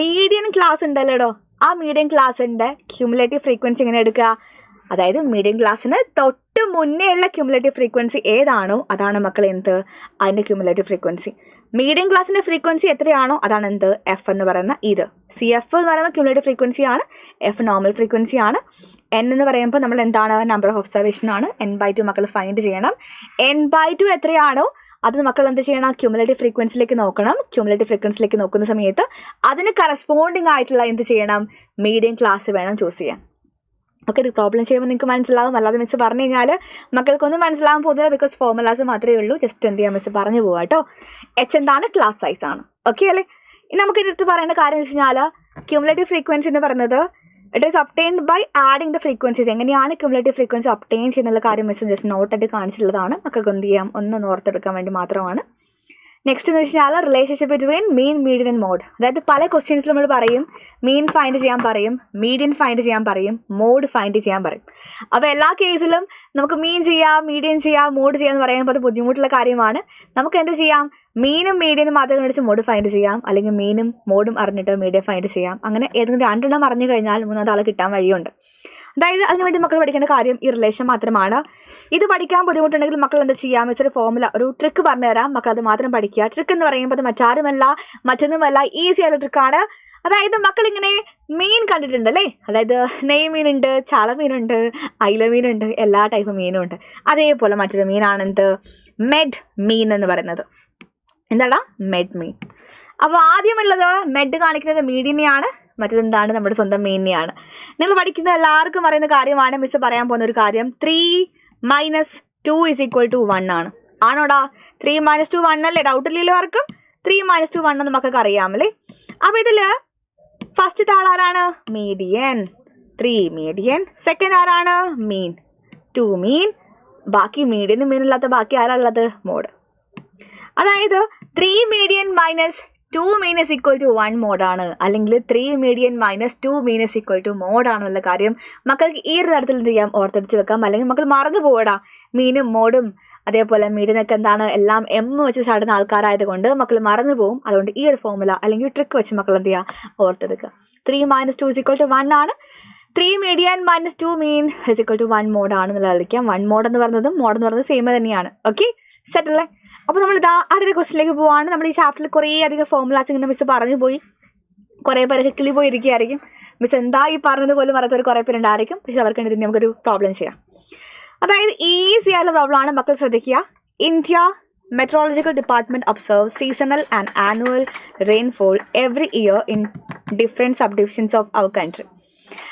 മീഡിയൻ ക്ലാസ് ഉണ്ടല്ലോ, ആ മീഡിയൻ ക്ലാസ്സിൻ്റെ ക്യുമുലേറ്റീവ് ഫ്രീക്വൻസി എങ്ങനെ എടുക്കുക? അതായത് മീഡിയൻ ക്ലാസ്സിന് തൊട്ട് മുന്നേ ഉള്ള ക്യുമുലേറ്റീവ് ഫ്രീക്വൻസി ഏതാണോ അതാണ് മക്കൾ എന്ത് അതിൻ്റെ ക്യുമുലേറ്റീവ് ഫ്രീക്വൻസി. മീഡിയൻ ക്ലാസ്സിൻ്റെ ഫ്രീക്വൻസി എത്രയാണോ അതാണ് എന്ത് F എന്ന് പറയുന്ന ഇത്. CF എന്ന് പറയുമ്പോൾ ക്യുമുലേറ്റീവ് ഫ്രീക്വൻസി ആണ്, F നോർമൽ ഫ്രീക്വൻസി ആണ്. N എന്ന് പറയുമ്പോൾ നമ്മൾ എന്താണ്? നമ്പർ ഓഫ് ഒബ്സർവേഷൻ ആണ്. n/2 മക്കൾ ഫൈൻഡ് ചെയ്യണം. n/2 എത്രയാണോ അത് മക്കൾ എന്ത് ചെയ്യണം? ക്യുമുലേറ്റീവ് ഫ്രീക്വൻസിയിലേക്ക് നോക്കണം. ക്യുമുലേറ്റീവ് ഫ്രീക്വൻസിയിലേക്ക് നോക്കുന്ന സമയത്ത് അതിന് കറസ്പോണ്ടിങ് ആയിട്ടുള്ള എന്ത് ചെയ്യണം? മീഡിയൻ ക്ലാസ് വേണം ചൂസ് ചെയ്യാൻ. ഓക്കെ, ഇത് പ്രോബ്ലം ചെയ്യുമ്പോൾ നിങ്ങൾക്ക് മനസ്സിലാവും. അല്ലാതെ മിസ് പറഞ്ഞു കഴിഞ്ഞാൽ മക്കൾക്കൊന്നും മനസ്സിലാവാൻ പോകുന്നത് ബിക്കോസ് ഫോർമുലാസ് മാത്രമേ ഉള്ളൂ. ജസ്റ്റ് എന്ത് ചെയ്യാം മിസ് പറഞ്ഞു പോകാം കേട്ടോ. എച്ച് എന്താണ്? ക്ലാസ് സൈസ് ആണ്. ഓക്കെ അല്ലേ? ഇനി നമുക്ക് ഇതിനടുത്ത് പറയേണ്ട കാര്യം എന്ന് വെച്ച് കഴിഞ്ഞാൽ ക്യുമുലേറ്റീവ് ഫ്രീക്വൻസി എന്ന് പറയുന്നത് it is obtained by adding the frequencies. എങ്ങനെയാണ് ക്യുമുലേറ്റീവ് ഫ്രീക്വൻസി ഒബ്റ്റെയിൻ ചെയ്യുന്നുള്ള കാര്യം മിസ് ജസ്റ്റ് നോട്ടായിട്ട് കാണിച്ചിട്ടുള്ളതാണ്. മക്കൾക്ക് എന്ത് ചെയ്യാം? ഒന്ന് ഓർത്തെടുക്കാൻ വേണ്ടി മാത്രമാണ്. നെക്സ്റ്റ് എന്ന് വെച്ചാൽ relationship between mean, median and mode. അതായത് പല ക്വസ്റ്റ്യൻസിൽ നമ്മൾ പറയും മീൻ ഫൈൻഡ് ചെയ്യാൻ പറയും, മീഡിയൻ ഫൈൻഡ് ചെയ്യാൻ പറയും, മോഡ് ഫൈൻഡ് ചെയ്യാൻ പറയും. അപ്പോൾ എല്ലാ കേസിലും നമുക്ക് മീൻ ചെയ്യാം, മീഡിയൻ ചെയ്യാം, മോഡ് ചെയ്യാമെന്ന് പറയുമ്പോൾ അത് ബുദ്ധിമുട്ടുള്ള കാര്യമാണ്. നമുക്ക് എന്ത് ചെയ്യാം? മീനും മീഡിയനും മാത്രം കണ്ടിച്ച് മോഡ് ഫൈൻഡ് ചെയ്യാം, അല്ലെങ്കിൽ മീനും മോഡും അറിഞ്ഞിട്ട് മീഡിയം ഫൈൻഡ് ചെയ്യാം. അങ്ങനെ ഏതെങ്കിലും രണ്ടെണ്ണം അറിഞ്ഞു കഴിഞ്ഞാൽ മൂന്നാമത്തെ ആളെ കിട്ടാൻ വഴിയുണ്ട്. അതായത് അതിനുവേണ്ടി മക്കൾ പഠിക്കേണ്ട കാര്യം ഈ റിലേഷൻ മാത്രമാണ്. ഇത് പഠിക്കാൻ ബുദ്ധിമുട്ടുണ്ടെങ്കിൽ മക്കൾ എന്താ ചെയ്യാം? വെച്ചൊരു ഫോമുല ഒരു ട്രിക്ക് പറഞ്ഞു തരാം. മക്കൾ അത് മാത്രം പഠിക്കുക. ട്രിക്ക് എന്ന് പറയുമ്പോൾ അത് മറ്റൊന്നുമല്ല ഈസി ആയിട്ടുള്ള ട്രിക്കാണ്. അതായത് മക്കളിങ്ങനെ മീൻ കണ്ടിട്ടുണ്ട് അല്ലേ? അതായത് നെയ് മീനുണ്ട്, ചാള മീനുണ്ട്, അയില മീനുണ്ട്, എല്ലാ ടൈപ്പ് മീനും ഉണ്ട്. അതേപോലെ മറ്റൊരു മീനാണെന്ത്? മെഡ് മീൻ എന്ന് പറയുന്നത്. എന്താടാ? മെഡ് മീൻ. അപ്പോൾ ആദ്യമുള്ളത് മെഡ് കാണിക്കുന്നത് മീഡിയനെയാണ്, മറ്റേതെന്താണ്? നമ്മുടെ സ്വന്തം മീനിനെയാണ്. നിങ്ങൾ പഠിക്കുന്ന എല്ലാവർക്കും അറിയുന്ന കാര്യമാണ്. മിസ് പറയാൻ പോകുന്ന ഒരു കാര്യം 3 - 2 = 1 ആണ്. ആണോടാ? 3 - 2 1 അല്ലേ? ഡൗട്ടില്ലല്ലോ ആർക്കും? 3 - 2 1 നമുക്കൊക്കെ അറിയാമല്ലേ? അപ്പോൾ ഇതിൽ ഫസ്റ്റ് ആളാരാണ്? മീഡിയൻ. 3 മീഡിയൻ. സെക്കൻഡ് ആരാണ്? മീൻ. 2 മീൻ. ബാക്കി മീഡിയനും മീനില്ലാത്ത ബാക്കി ആരാളുള്ളത്? മോഡ്. അതായത് 3 മീഡിയൻ - 2 മീൻ = 1 മോഡാണ്, അല്ലെങ്കിൽ 3 മീഡിയൻ - 2 മീൻ = മോഡാണെന്നുള്ള കാര്യം മക്കൾക്ക് ഈ ഒരു തരത്തിൽ എന്ത് ചെയ്യാം? ഓർത്തെടുത്ത് വെക്കാം. അല്ലെങ്കിൽ മക്കൾ മറന്നു പോകടാ. മീനും മോഡും അതേപോലെ മീഡിയനൊക്കെ എന്താണ്? എല്ലാം M വെച്ച് ചാടുന്ന ആൾക്കാരായതുകൊണ്ട് മക്കൾ മറന്നു പോകും. അതുകൊണ്ട് ഈ ഒരു ഫോമുല അല്ലെങ്കിൽ ട്രിക്ക് വെച്ച് മക്കൾ എന്ത് ചെയ്യുക? ഓർത്തെടുക്കുക. 3 - 2 = 1 ആണ്. 3 median minus 2 mean is equal to 1 mod ആണെന്നുള്ള കളിക്കാം. 1 mod എന്ന് പറയുന്നതും mod എന്ന് പറയുന്നത് സെയിം തന്നെയാണ്. ഓക്കെ, സെറ്റ് അല്ലേ? അപ്പോൾ നമ്മൾ ഇതാ അടുത്ത ക്വസ്റ്റിലേക്ക് പോവാണ്. നമ്മൾ ഈ ചാപ്റ്ററിൽ കുറേ അധികം ഫോർമുലാസ് ഇങ്ങനെ മിസ് പറഞ്ഞു പോയി. കുറേ പേരൊക്കെ കിളി പോയിരിക്കുകയായിരിക്കും. മിസ് എന്താ ഈ പറഞ്ഞത് പോലും അറിയാത്തവർ കുറേ പേരുണ്ടായിരിക്കും. പക്ഷെ അവർക്ക് വേണ്ടി നമുക്കൊരു പ്രോബ്ലം ചെയ്യാം. അതായത് ഈസി ആയിട്ടുള്ള പ്രോബ്ലം ആണ്, മക്കൾ ശ്രദ്ധിക്കുക. India Meteorological Department observes seasonal and annual rainfall every year in different subdivisions of our country.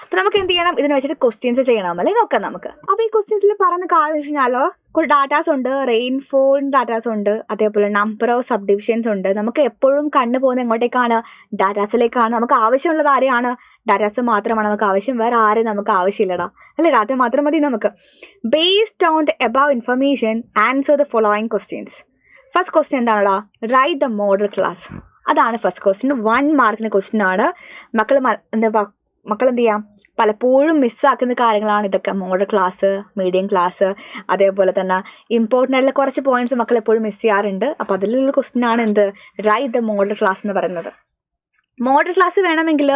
അപ്പോൾ നമുക്ക് എന്ത് ചെയ്യണം? ഇതിനെ വെച്ചിട്ട് ക്വസ്റ്റ്യൻസ് ചെയ്യണം അല്ലേ? നോക്കാം നമുക്ക്. അപ്പോൾ ഈ ക്വസ്റ്റ്യൻസിൽ പറയുന്ന കാര്യം വെച്ച് കഴിഞ്ഞാൽ കുറേ ഡാറ്റാസ് ഉണ്ട്, റെയിൻഫോൾ ഡാറ്റാസ് ഉണ്ട്, അതേപോലെ നമ്പർ ഓഫ് സബ് ഡിവിഷൻസ് ഉണ്ട്. നമുക്ക് എപ്പോഴും കണ്ണു പോകുന്നത് എങ്ങോട്ടേക്കാണ്? ഡാറ്റാസിലേക്കാണ്. നമുക്ക് ആവശ്യമുള്ളത് ആരെയാണ്? ഡാറ്റാസ് മാത്രമാണ് നമുക്ക് ആവശ്യം, വേറെ ആരെയും നമുക്ക് ആവശ്യമില്ലടാ അല്ലേ? ഡാറ്റ മാത്രം മതി നമുക്ക്. Based on the above information answer the following questions. First question എന്താണല്ലോ? Right the model class. അതാണ് ഫസ്റ്റ് ക്വസ്റ്റ്യൻ. 1 മാർക്കിൻ്റെ ക്വസ്റ്റ്യൻ ആണ്. മക്കൾ എന്ത് ചെയ്യാം? പലപ്പോഴും മിസ്സാക്കുന്ന കാര്യങ്ങളാണ് ഇതൊക്കെ. മോഡൽ ക്ലാസ്, മീഡിയം ക്ലാസ്, അതേപോലെ തന്നെ ഇമ്പോർട്ടൻ്റ് ആയിട്ടുള്ള കുറച്ച് പോയിന്റ്സ് മക്കൾ എപ്പോഴും മിസ് ചെയ്യാറുണ്ട്. അപ്പോൾ അതിലുള്ള ക്വസ്റ്റ്യൻ ആണ് എന്ത്? റൈറ്റ് ദ മോഡൽ ക്ലാസ് എന്ന് പറയുന്നത്. മോഡൽ ക്ലാസ് വേണമെങ്കിൽ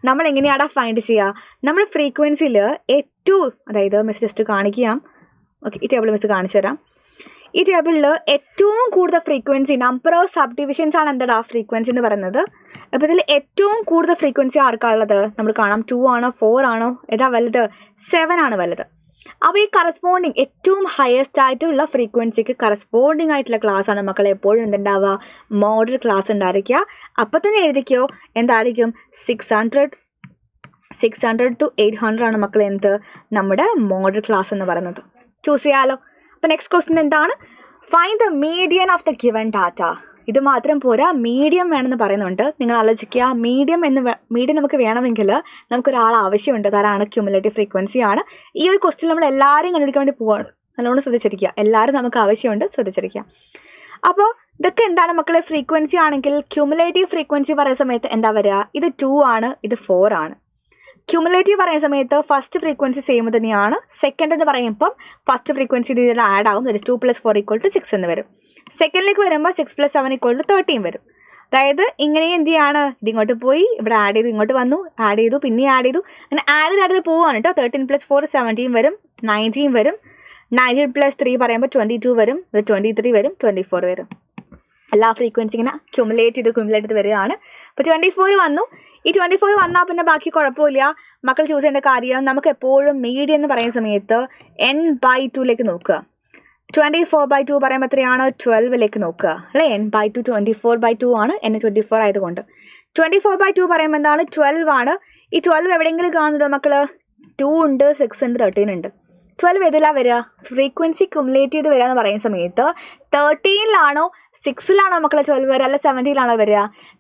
നമ്മൾ എങ്ങനെയാണ് ഫൈൻഡ് ചെയ്യുക? നമ്മൾ ഫ്രീക്വൻസിയിൽ ഏറ്റവും, അതായത് മിസ് ജസ്റ്റ് കാണിക്കാം. ഓക്കെ, ഈ ടേബിൾ മിസ് കാണിച്ചു തരാം. ഈ ടേബിളിൽ ഏറ്റവും കൂടുതൽ frequency, number of sub divisions ആണ് എന്താ ഫ്രീക്വൻസി എന്ന് പറയുന്നത്. അപ്പോൾ ഇതിൽ ഏറ്റവും കൂടുതൽ ഫ്രീക്വൻസി ആർക്കാണുള്ളത്? നമ്മൾ കാണാം 2 ആണോ 4 ആണോ, ഏതാ വലുത്? 7 ആണ് വലുത്. അപ്പോൾ ഈ കറസ്പോണ്ടിങ് ഏറ്റവും ഹയസ്റ്റ് ആയിട്ടുള്ള ഫ്രീക്വൻസിക്ക് കറസ്പോണ്ടിങ് ആയിട്ടുള്ള ക്ലാസ് ആണ് മക്കളെ എപ്പോഴും എന്തുണ്ടാവുക? മോഡൽ ക്ലാസ് ഉണ്ടായിരിക്കുക. അപ്പം തന്നെ എഴുതിക്കോ, എന്തായിരിക്കും? 600 to 800 ആണ് മക്കളെ എന്ത്? നമ്മുടെ മോഡൽ ക്ലാസ് എന്ന് പറയുന്നത്. ചൂസ് ചെയ്യാലോ. അപ്പോൾ നെക്സ്റ്റ് ക്വസ്റ്റ്യൻ എന്താണ്? Find the median of the given data. ഇത് മാത്രം പോരാ, മീഡിയം വേണമെന്ന് പറയുന്നുണ്ട്. നിങ്ങൾ ആലോചിക്കുക, മീഡിയം നമുക്ക് വേണമെങ്കിൽ നമുക്കൊരാൾ ആവശ്യമുണ്ട്. അതാണ് ക്യുമുലേറ്റീവ് ഫ്രീക്വൻസി ആണ്. ഈ ഒരു ക്വസ്റ്റ്യൻ നമ്മൾ എല്ലാവരും കണ്ടുപിടിക്കാൻ വേണ്ടി പോവാണ്. നല്ലോണം ശ്രദ്ധിച്ചിരിക്കുക. എല്ലാവരും നമുക്ക് ആവശ്യമുണ്ട്, ശ്രദ്ധിച്ചിരിക്കുക. അപ്പോൾ ഇതൊക്കെ എന്താണ് മക്കളെ? ഫ്രീക്വൻസി ആണെങ്കിൽ ക്യുമുലേറ്റീവ് ഫ്രീക്വൻസി പറയുന്ന സമയത്ത് എന്താ വരിക? ഇത് 2 ആണ്, ഇത് 4 ആണ്. ക്യുമുലേറ്റീവ് പറയുന്ന സമയത്ത് ഫസ്റ്റ് ഫ്രീക്വൻസി സെയിം തന്നെയാണ്. സെക്കൻഡ് എന്ന് പറയുമ്പം ഫസ്റ്റ് ഫ്രീക്വൻസി ഇതിൽ ആഡ് ആവും. 2 + 4 = 6 എന്ന് വരും. സെക്കൻഡിലേക്ക് വരുമ്പോൾ 6 + 7 = 13 വരും. അതായത് ഇങ്ങനെ എന്ത് ചെയ്യാണ്? ഇതിങ്ങോട്ട് പോയി, ഇവിടെ ആഡ് ചെയ്തു, ഇങ്ങോട്ട് വന്നു, ആഡ് ചെയ്തു, പിന്നെ ആഡ് ചെയ്തു, അങ്ങനെ ആഡ് ചെയ്ത് പോവുകയാണ് കേട്ടോ. 13 + 4 17 വരും, 19 വരും. 19 + 3 പറയുമ്പോൾ 22 വരും, 23 വരും, 24 വരും. എല്ലാ ഫ്രീക്വൻസി ഇങ്ങനെ ക്യുമുലേറ്റ് ചെയ്ത് വരികയാണ്. അപ്പോൾ 24 വന്നു. ഈ 24 വന്നാൽ പിന്നെ ബാക്കി കുഴപ്പമില്ല. മക്കൾ ചൂസ് ചെയ്യേണ്ട കാര്യം, നമുക്ക് എപ്പോഴും മീഡിയം എന്ന് പറയുന്ന സമയത്ത് n/2 നോക്കുക. 24/2 പറയുമ്പോൾ എത്രയാണ്? 12 നോക്കുക അല്ലേ? n/2 24/2 ആണ്. n 24 ആയതുകൊണ്ട് 24/2 പറയുമ്പോൾ എന്താണ്? 12 ആണ്. ഈ 12 എവിടെയെങ്കിലും കാണുന്നുണ്ടോ മക്കൾ? 2 ഉണ്ട്, 6 ഉണ്ട്, 13 ഉണ്ട്. 12 ഏതിലാണ് വരിക? ഫ്രീക്വൻസി ക്യുമുലേറ്റ് ചെയ്ത് വരിക എന്ന് പറയുന്ന സമയത്ത് 13-ലാണോ 6-ലാണോ മക്കളെ 12 വരിക? അല്ല 17-ലാണോ വരിക?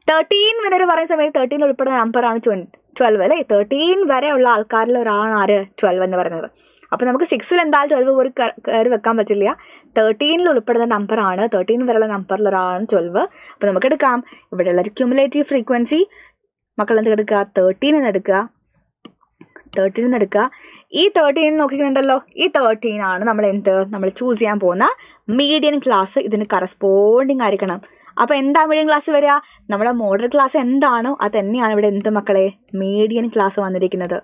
13 വരെ പറയുന്ന സമയത്ത് 13 ഉൾപ്പെടുന്ന നമ്പറാണ് 12 അല്ലേ? 13 വരെ ഉള്ള ആൾക്കാരിൽ ഒരാളാണ് ആര്? 12 എന്ന് പറയുന്നത്. അപ്പോൾ നമുക്ക് 6-ൽ എന്തായാലും 12 ഒരു കയറി വെക്കാൻ പറ്റില്ല. 13-ൽ ഉൾപ്പെടുന്ന നമ്പറാണ്, 13 വരെയുള്ള നമ്പറിൽ ഒരാളാണ് 12. അപ്പോൾ നമുക്ക് എടുക്കാം ഇവിടെയുള്ള ക്യുമുലേറ്റീവ് ഫ്രീക്വൻസി. മക്കൾ എന്ത് എടുക്കുക? 13 എന്ന് എടുക്കുക. ഈ 13 നോക്കിയിട്ടുണ്ടല്ലോ, ഈ 13 ആണ് നമ്മൾ ചൂസ് ചെയ്യാൻ പോകുന്ന മീഡിയൻ ക്ലാസ്. ഇതിന് കറസ്പോണ്ടിങ് ആയിരിക്കണം. അപ്പോൾ എന്താ മീഡിയൻ ക്ലാസ് വരിക? നമ്മുടെ മോഡൽ ക്ലാസ് എന്താണോ അത് തന്നെയാണ് ഇവിടെ എന്ത് മക്കളെ? മീഡിയൻ ക്ലാസ് വന്നിരിക്കുന്നത്.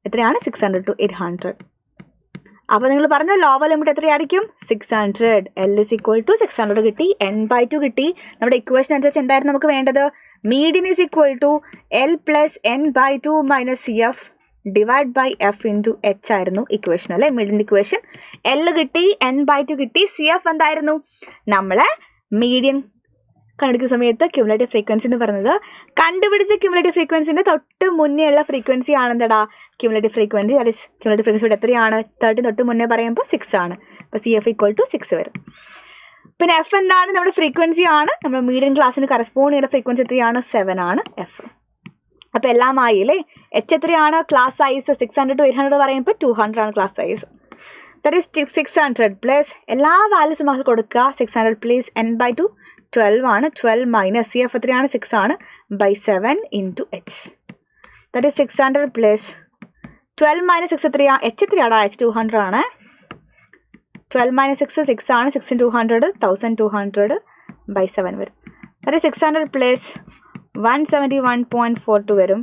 എത്രയാണ്? 600 to 800. അപ്പോൾ നിങ്ങൾ പറഞ്ഞ ലോവർ ലിമിറ്റ് എത്രയായിരിക്കും? 600. L = 600 കിട്ടി, n/2 കിട്ടി. നമ്മുടെ ഇക്വേഷൻ അനുസരിച്ച് എന്തായിരുന്നു നമുക്ക് വേണ്ടത്? Median = L + n/2 - CF / F × H ആയിരുന്നു ഇക്വേഷൻ അല്ലേ? Median equation. L കിട്ടി, n/2 കിട്ടി, CF എന്തായിരുന്നു? നമ്മളെ മീഡിയൻ കണ്ടുപിടിക്കുന്ന സമയത്ത് ക്യുമുലേറ്റീവ് ഫ്രീക്വൻസി എന്ന് പറയുന്നത് കണ്ടുപിടിച്ച ക്യുമുലേറ്റീവ് ഫ്രീക്വൻസിൻ്റെ തൊട്ട് മുന്നേ ഉള്ള ഫ്രീക്വൻസി ആണെന്താ? Cumulative frequency. അത് ക്യുമുലേറ്റീവ് ഫ്രീക്വൻസി ഇവിടെ എത്രയാണ്? 13 തൊട്ട് മുന്നേ പറയുമ്പോൾ 6 ആണ്. അപ്പോൾ CF = 6 വരും. പിന്നെ F എന്താണ്? നമ്മുടെ ഫ്രീക്വൻസി ആണ്. നമ്മുടെ മീഡിയൻ ക്ലാസ്സിന് കറസ്പോണ്ട് ചെയ്യുന്ന ഫ്രീക്വൻസി എത്രയാണ്? 7 ആണ് F. അപ്പോൾ എല്ലാം ആയി അല്ലേ? H എത്രയാണ്? ക്ലാസ് സൈസ് 600 to 800 പറയുമ്പോൾ 200 ആണ് class size. That is 600 plus എല്ലാ വാല്യൂസും നമുക്ക് കൊടുക്കുക. 600 പ്ലസ് n/2 12 ആണ്. 12 - CF എത്രയാണ്? 6 ആണ് /7 × H. ദാറ്റ് ഈസ് 600 പ്ലസ് 12 - 6 എത്രയാണ്? H എത്രയാടാ? H 200 ആണ്. 12 - 6 6 ആണ്. 6 × 200 1200 /7 വരും. ദാറ്റ് ഈസ് 600 പ്ലസ് 171.42 വരും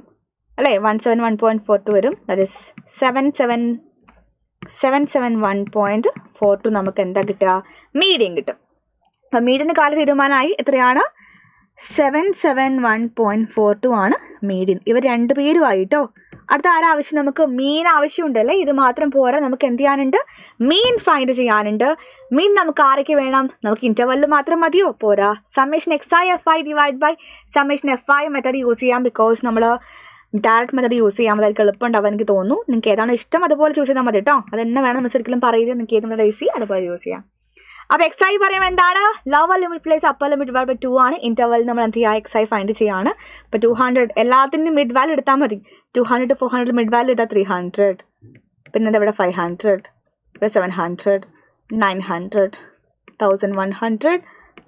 അല്ലേ 171.42 വരും. ദാറ്റ് ഇസ് 771.42 നമുക്ക് എന്താ കിട്ടുക? മീഡിയൻ കിട്ടും. അപ്പം മീഡിയൻ്റെ കാലം തീരുമാനമായി. എത്രയാണ്? 771.42 ആണ് മീഡിയൻ. ഇവർ രണ്ടുപേരുമായിട്ടോ. അടുത്ത ആവശ്യം? നമുക്ക് മീൻ ആവശ്യമുണ്ടല്ലേ. ഇത് മാത്രം പോരാ, നമുക്ക് എന്ത് ചെയ്യാനുണ്ട്? മീൻ ഫൈൻഡ് ചെയ്യാനുണ്ട്. മീൻ നമുക്ക് ആരൊക്കെ വേണം? നമുക്ക് ഇൻ്റർവെല്ലിൽ മാത്രം മതിയോ? പോരാ. Summation XI/FI divide by summation FI method use ചെയ്യാം. ബിക്കോസ് നമ്മൾ ഡയറക്റ്റ് മെത്തേഡ് യൂസ് ചെയ്യാൻ അതായിരിക്കും എളുപ്പം ഉണ്ടാവും എനിക്ക് തോന്നുന്നു. നിങ്ങൾക്ക് ഏതാണ് ഇഷ്ടം അതുപോലെ ചൂസ് ചെയ്താൽ മതി കേട്ടോ. അതെന്നെ വേണം നമ്മൾ ഒരിക്കലും പറയുന്നത്. നിങ്ങൾക്ക് ഏതാണ് ഈസി അതുപോലെ യൂസ് ചെയ്യാം. അപ്പോൾ XI പറയുമ്പോൾ എന്താണ്? Lower limit plus upper limit divide by 2 ആണ്. ഇൻ്റർവെൽ നമ്മൾ എന്ത് ചെയ്യുക? XI ഫൈൻഡ് ചെയ്യാണ്. ഇപ്പോൾ 200 എല്ലാത്തിൻ്റെയും മിഡ് വാല്യൂ എടുത്താൽ മതി. 200 to 400 മിഡ് വാല്യൂ ഇതാ 300. പിന്നെ എന്താ ഇവിടെ 500, ഇവിടെ 700, 900, 1100,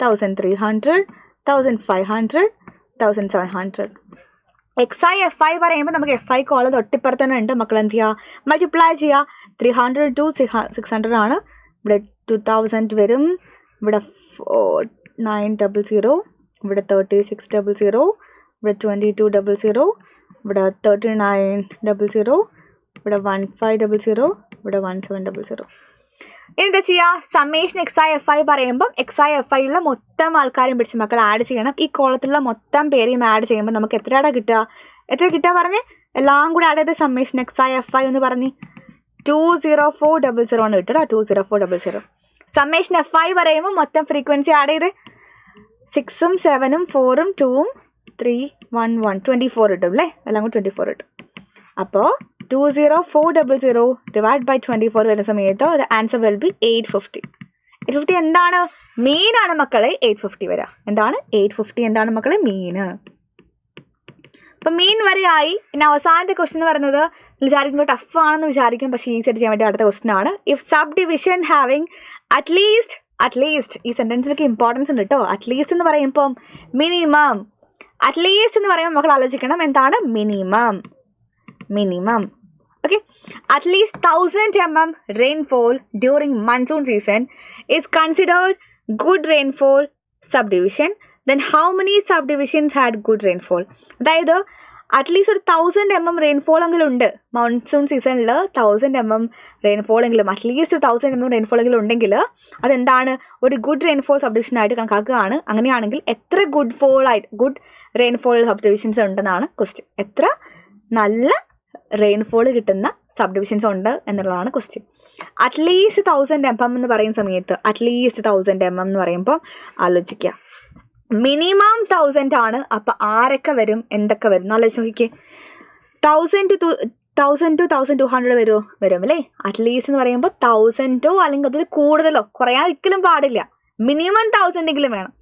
1300, 1500, 1700. XI/FI പറയുമ്പോൾ നമുക്ക് FI കോളം തൊട്ടിപ്പുറത്ത് തന്നെ ഉണ്ട്. മക്കൾ എന്ത് ചെയ്യുക? മൾട്ടിപ്ലൈ ചെയ്യുക. 300 to 600 ആണ്. ഇവിടെ 2000 വരും. ഇവിടെ 4900, ഇവിടെ 3600, ഇവിടെ 2200, ഇവിടെ 3900, ഇവിടെ 1500, ഇവിടെ 1700. ഇനി എന്താ ചെയ്യുക? സമ്മേഷൻ XI/FI പറയുമ്പം XI/FIയുള്ള മൊത്തം ആൾക്കാരും പിടിച്ച് മക്കൾ ആഡ് ചെയ്യണം. ഈ കോളത്തിലുള്ള മൊത്തം പേരെയും ആഡ് ചെയ്യുമ്പോൾ നമുക്ക് എത്രയാണ് കിട്ടുക? എത്ര കിട്ടുക പറഞ്ഞ്? എല്ലാം കൂടെ ആഡ് ചെയ്ത് സമ്മേഷൻ XI/FI എന്ന് പറഞ്ഞ് 20400 ആണ് കിട്ടുക. 20400. സമ്മേഷൻ FI പറയുമ്പോൾ മൊത്തം ഫ്രീക്വൻസി ആഡ് ചെയ്ത് 6ഉം 7ഉം 4ഉം 2ഉം 3 1 1 24 കിട്ടും അല്ലേ. എല്ലാം കൂടി 24 കിട്ടും. അപ്പോൾ 20400 ഡിവൈഡ് ബൈ 24 വരുന്ന സമയത്ത് ദ ആൻസർ വിൽ ബി 850. 850 എന്താണ്? മീനാണ് മക്കളെ 850 വരിക. എന്താണ് 850? എന്താണ് മക്കളെ? മീന്. അപ്പം മീൻ വരെയായി. ഇനി അവസാനത്തെ ക്വസ്റ്റ്യൻ എന്ന് പറയുന്നത് വിചാരിക്കുമ്പോൾ ടഫ് ആണെന്ന് വിചാരിക്കും, പക്ഷേ ഈസി ആയിട്ട് ചെയ്യാൻ വേണ്ടി അടുത്ത ക്വസ്റ്റ്യൻ ആണ്. If sub division having at least ഈ സെൻറ്റൻസിലൊക്കെ ഇമ്പോർട്ടൻസ് ഉണ്ട് കേട്ടോ. അറ്റ്ലീസ്റ്റ് എന്ന് പറയുമ്പം മിനിമം. അറ്റ്ലീസ്റ്റ് എന്ന് പറയുമ്പോൾ മക്കൾ ആലോചിക്കണം എന്താണ് minimum. Okay, at least 1000 mm rainfall during monsoon season is considered good rainfall subdivision. Then how many subdivisions had good rainfall? അതായത് അറ്റ്ലീസ്റ്റ് ഒരു 1000 mm റെയിൻഫോൾ എങ്കിലും ഉണ്ട് മൺസൂൺ സീസണിൽ. 1000 mm റെയിൻഫോൾ എങ്കിലും അറ്റ്ലീസ്റ്റ് 1000 mm റെയിൻഫോൾ എങ്കിലും ഉണ്ടെങ്കിൽ അതെന്താണ്? ഒരു ഗുഡ് റെയിൻഫോൾ സബ്ഡിവിഷൻ ആയിട്ട് കണക്കാക്കുകയാണ്. അങ്ങനെയാണെങ്കിൽ എത്ര ഗുഡ് റെയിൻഫോൾ സബ്ഡിവിഷൻസ് ഉണ്ടെന്നാണ് ക്വസ്റ്റ്യൻ. എത്ര നല്ല റെയിൻഫോൾ കിട്ടുന്ന സബ്ഡിവിഷൻസ് ഉണ്ട് എന്നുള്ളതാണ് ക്വസ്റ്റ്യൻ. അറ്റ്ലീസ്റ്റ് 1000 mm എന്ന് പറയുന്ന സമയത്ത് അറ്റ്ലീസ്റ്റ് 1000 mm എന്ന് പറയുമ്പോൾ ആലോചിക്കുക. മിനിമം 1000 ആണ്. അപ്പം ആരൊക്കെ വരും, എന്തൊക്കെ വരും ആലോചിച്ച് നോക്കിക്കേ. 1000 to 1200 വരും അല്ലേ. അറ്റ്ലീസ്റ്റ് എന്ന് പറയുമ്പോൾ 1000 അല്ലെങ്കിൽ അതിൽ കൂടുതലോ കുറയാതിരിക്കലും പാടില്ല. മിനിമം 1000 എങ്കിലും വേണം.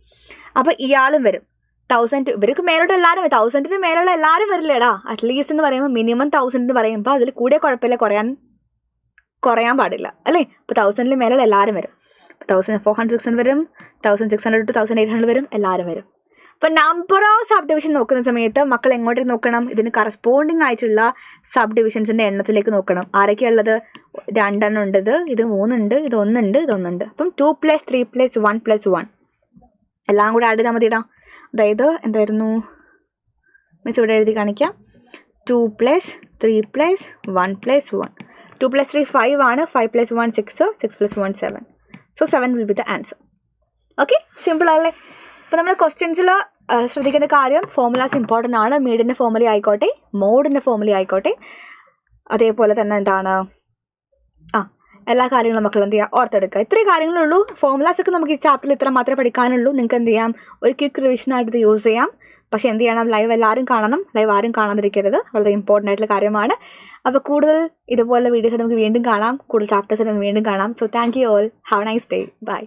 അപ്പം ഇയാളും വരും. 1000 ഇവർക്ക് മേലോട്ട് എല്ലാവരും 1000 മേലുള്ള എല്ലാവരും വരില്ലേടാ. അറ്റ്ലീസ്റ്റ് എന്ന് പറയുമ്പോൾ മിനിമം 1000 എന്ന് പറയുമ്പോൾ അതിൽ കൂടെ കുഴപ്പമില്ല, കുറയാൻ പാടില്ല അല്ലേ. അപ്പോൾ 1000 മേലുള്ള എല്ലാവരും വരും. 1400 600 വരും, 1600 to 1800 വരും, എല്ലാവരും വരും. അപ്പോൾ നമ്പർ ഓഫ് സബ് ഡിവിഷൻ നോക്കുന്ന സമയത്ത് മക്കൾ എങ്ങോട്ടേക്ക് നോക്കണം? ഇതിന് കറസ്പോണ്ടിങ് ആയിട്ടുള്ള സബ് ഡിവിഷൻസിൻ്റെ എണ്ണത്തിലേക്ക് നോക്കണം. ആരൊക്കെയുള്ളത്? 2 എണ്ണം ഉണ്ട്, ഇത് 3 ഉണ്ട്, ഇത് 1 ഉണ്ട്, ഇത് 1 ഉണ്ട്. അപ്പം 2 + 3 + 1 + 1 എല്ലാം കൂടെ ആഡ് ചെയ്താൽ മതിയിടാം. അതായത് എന്തായിരുന്നു മിസ് ഇവിടെ എഴുതി കാണിക്കാം. 2 + 3 + 1 + 1. 2 + 3 5 ആണ്. 5 + 1 6, 6 + 1 7. So 7 will be the answer. Okay, simple അല്ലേ. അപ്പോൾ നമ്മൾ ക്വസ്റ്റ്യൻസിൽ ശ്രദ്ധിക്കേണ്ട കാര്യം ഫോർമുലാസ് ഇമ്പോർട്ടൻ്റ് ആണ്. മീഡിയൻ്റെ ഫോർമുല ആയിക്കോട്ടെ, മോഡിൻ്റെ ഫോർമുല ആയിക്കോട്ടെ, അതേപോലെ തന്നെ എന്താണ് എല്ലാ കാര്യങ്ങളും മക്കൾ എന്ത് ചെയ്യുക? ഓർത്തെടുക്കുക. ഇത്രയും കാര്യങ്ങളുള്ളൂ. ഫോർമുലാസൊക്കെ നമുക്ക് ഈ ചാപ്റ്ററിൽ ഇത്ര മാത്രമേ പഠിക്കാനുള്ളൂ. നിങ്ങൾക്ക് എന്ത് ചെയ്യാം? ഒരു ക്വിക്ക് റിവിഷനായിട്ട് ഇത് യൂസ് ചെയ്യാം. പക്ഷേ എന്ത് ചെയ്യണം? ലൈവ് എല്ലാവരും കാണണം. ലൈവ് ആരും കാണാതിരിക്കരുത്. വളരെ ഇമ്പോർട്ടൻ്റ് ആയിട്ടുള്ള കാര്യമാണ്. അപ്പോൾ കൂടുതൽ ഇതുപോലുള്ള വീഡിയോസ് നമുക്ക് വീണ്ടും കാണാം. കൂടുതൽ ചാപ്റ്റേഴ്സ് നമുക്ക് വീണ്ടും കാണാം. So thank you all. Have a nice day. By.